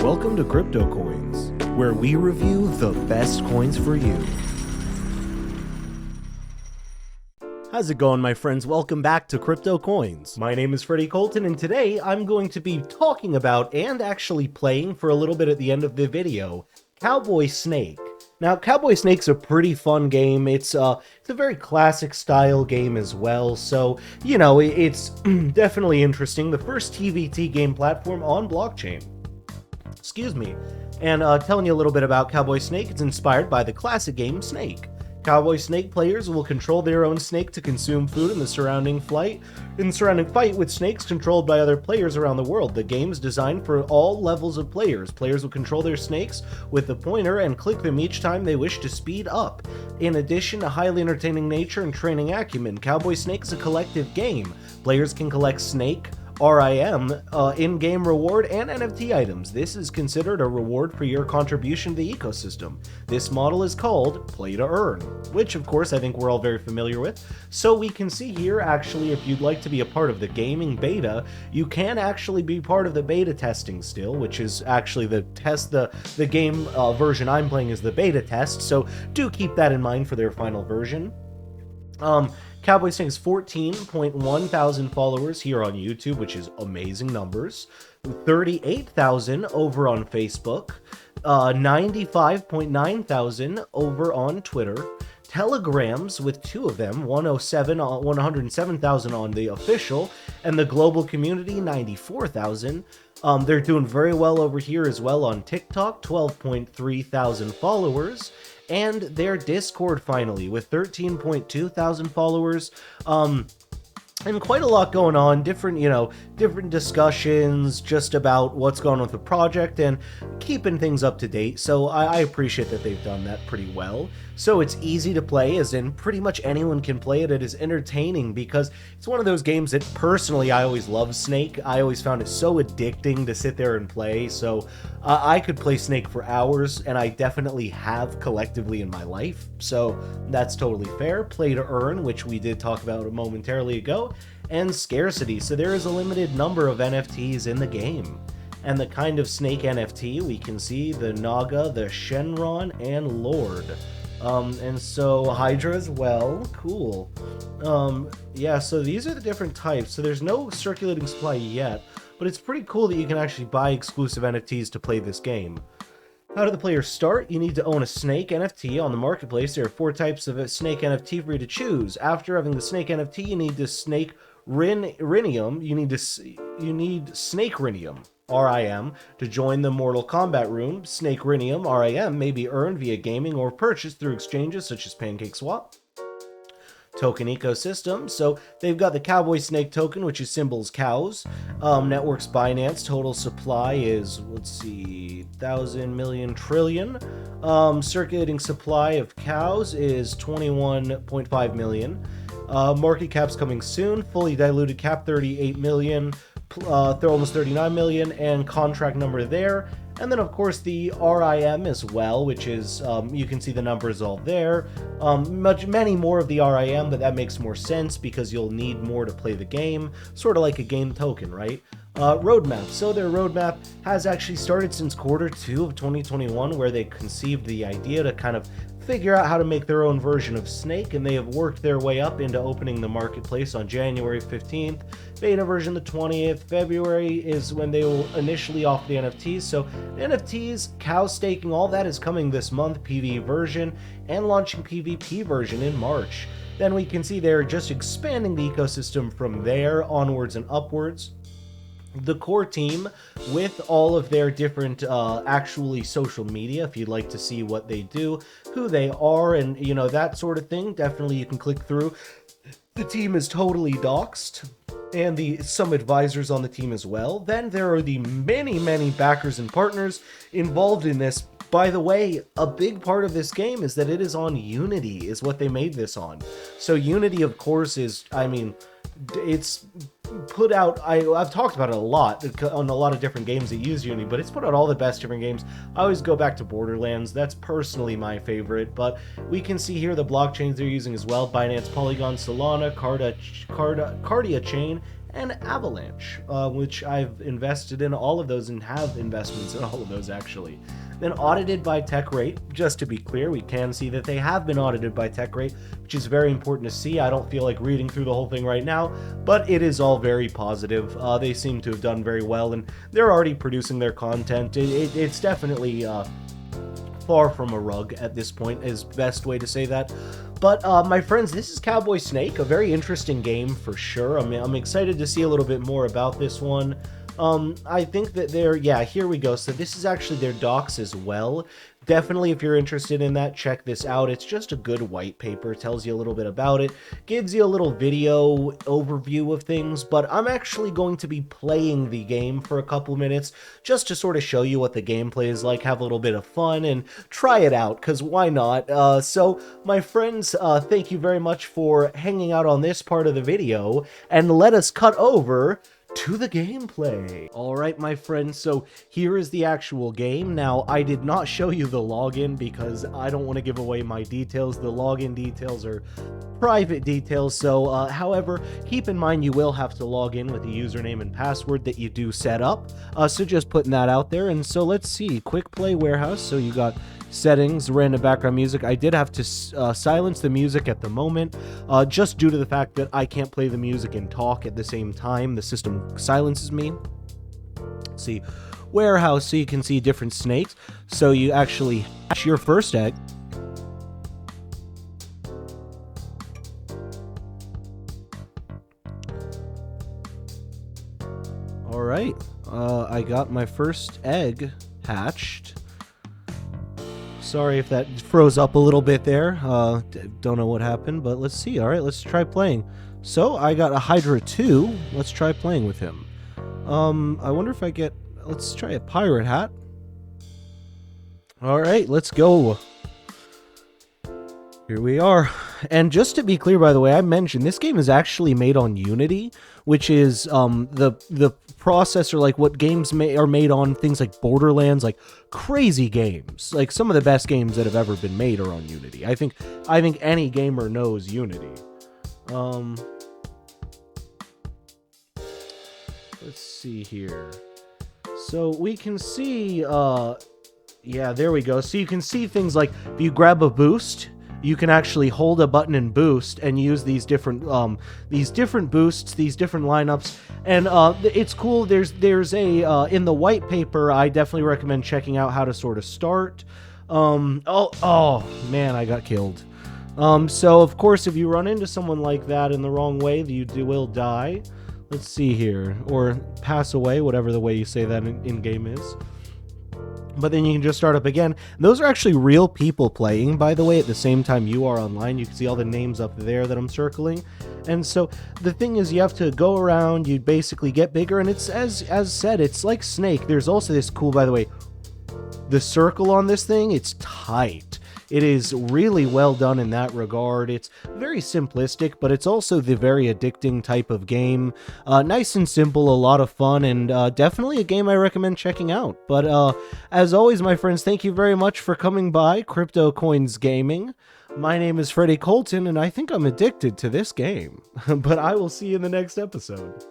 Welcome to CryptoCoins, where we review the best coins for you. How's it going, my friends? Welcome back to CryptoCoins. My name is Freddie Colton, and today I'm going to be talking about and actually playing for a little bit at the end of the video, Cowboy Snake. Now, Cowboy Snake's a pretty fun game. It's a very classic style game as well, so, you know, it's definitely interesting. The first TVT game platform on blockchain. Excuse me. And telling you a little bit about Cowboy Snake, it's inspired by the classic game Snake. Cowboy Snake players will control their own snake to consume food in the surrounding fight with snakes controlled by other players around the world. The game is designed for all levels of players. Players will control their snakes with the pointer and click them each time they wish to speed up. In addition to highly entertaining nature and training acumen, Cowboy Snake is a collective game. Players can collect snake, RIM, in-game reward, and NFT items. This is considered a reward for your contribution to the ecosystem. This model is called play to earn, which of course I think we're all very familiar with. So we can see here, actually, if you'd like to be a part of the gaming beta, you can actually be part of the beta testing still, which is actually the test, the game version I'm playing is the beta test, so do keep that in mind for their final version. Cowboy Snake has 14.1 thousand followers here on YouTube, which is amazing numbers. 38,000 over on Facebook. 95.9 thousand over on Twitter. Telegrams with two of them, 107,000 on the official, and the global community, 94,000. They're doing very well over here as well on TikTok, 12.3 thousand followers. And their Discord finally with 13.2 thousand followers, and quite a lot going on, different discussions just about what's going on with the project and keeping things up to date. So I appreciate that they've done that pretty well. So it's easy to play, as in pretty much anyone can play it. It is entertaining because it's one of those games that personally I always loved Snake. I always found it so addicting to sit there and play. So I could play Snake for hours, and I definitely have collectively in my life. So that's totally fair. Play to earn, which we did talk about momentarily ago, and scarcity. So there is a limited number of NFTs in the game. And the kind of Snake NFT, we can see the Naga, the Shenron, and Lord. And so Hydra as well. Cool. Yeah, so these are the different types. So there's no circulating supply yet, but it's pretty cool that you can actually buy exclusive NFTs to play this game. How do the players start? You need to own a Snake NFT on the marketplace. There are 4 types of a Snake NFT for you to choose. After having the Snake NFT, you need the Snake Rinium. You need Snake Rinium, RIM, to join the Mortal Kombat room. Snake Rinium, RIM, may be earned via gaming or purchased through exchanges such as PancakeSwap. Token ecosystem. So they've got the Cowboy Snake token, which is symbols cows. Networks Binance. Total supply is, let's see, 1,000 million trillion. Circulating supply of cows is 21.5 million. Market cap's coming soon. Fully diluted cap 38 million. Almost 39 million, and contract number there. And then of course the RIM as well, which is, you can see the numbers all there. Many more of the RIM, but that makes more sense because you'll need more to play the game, sort of like a game token, right? Roadmap. So their roadmap has actually started since Q2 of 2021, where they conceived the idea to kind of figure out how to make their own version of Snake, and they have worked their way up into opening the marketplace on January 15th. Beta version the 20th. February is when they will initially offer the NFTs. So NFTs, cow staking, all that is coming this month, PvE version, and launching PvP version in March. Then we can see they're just expanding the ecosystem from there onwards and upwards. The core team with all of their different actually social media, if you'd like to see what they do, who they are, and that sort of thing, definitely you can click through. The team is totally doxed, and some advisors on the team as well. Then there are the many backers and partners involved in this. By the way, a big part of this game is that it is on Unity, is what they made this on. So Unity, of course, is, it's put out, I've talked about it a lot on a lot of different games that use Unity, but it's put out all the best different games. I always go back to Borderlands. That's personally my favorite, but we can see here the blockchains they're using as well: Binance, Polygon, Solana, Cardia Chain, and Avalanche, which I've invested in all of those and have investments in all of those actually. Been audited by TechRate. Just to be clear, we can see that they have been audited by TechRate, which is very important to see. I don't feel like reading through the whole thing right now, but it is all very positive. They seem to have done very well, and they're already producing their content. It's definitely far from a rug at this point, is best way to say that. But my friends, this is Cowboy Snake, a very interesting game for sure. I'm excited to see a little bit more about this one. I think that yeah, here we go. So this is actually their docs as well. Definitely, if you're interested in that, check this out. It's just a good white paper, tells you a little bit about it, gives you a little video overview of things, but I'm actually going to be playing the game for a couple minutes just to sort of show you what the gameplay is like, have a little bit of fun, and try it out, because why not? So, my friends, thank you very much for hanging out on this part of the video, and let us cut over to the gameplay. Alright, my friends, so here is the actual game. Now, I did not show you the login because I don't want to give away my details. The login details are private details, so however, keep in mind you will have to log in with the username and password that you do set up, so just putting that out there. And so let's see, quick play warehouse, so you got settings, random background music. I did have to silence the music at the moment, just due to the fact that I can't play the music and talk at the same time. The system silences me. Let's see, warehouse, so you can see different snakes. So you actually hatch your first egg. All right, I got my first egg hatched. Sorry if that froze up a little bit there. Don't know what happened, but let's see. All right, let's try playing. So I got a Hydra 2. Let's try playing with him. I wonder if I get... Let's try a pirate hat. All right, let's go. Here we are. And just to be clear, by the way, I mentioned this game is actually made on Unity, which is the processor, like what games are made on, things like Borderlands, like crazy games. Like some of the best games that have ever been made are on Unity. I think any gamer knows Unity. Let's see here. So we can see, yeah, there we go. So you can see things like if you grab a boost, you can actually hold a button and boost and use these different boosts, these different lineups, and it's cool. There's a in the white paper, I definitely recommend checking out how to sort of start. Oh man, I got killed. So of course, if you run into someone like that in the wrong way, you will die. Let's see here, or pass away, whatever the way you say that in game is. But then you can just start up again. Those are actually real people playing, by the way, at the same time you are online. You can see all the names up there that I'm circling. And so the thing is, you have to go around, you basically get bigger, and it's, as said, it's like Snake. There's also this cool, by the way, the circle on this thing, it's tight. It is really well done in that regard. It's very simplistic, but it's also the very addicting type of game. Nice and simple, a lot of fun, and definitely a game I recommend checking out. But as always, my friends, thank you very much for coming by CryptoCoins Gaming. My name is Freddie Colton, and I think I'm addicted to this game. But I will see you in the next episode.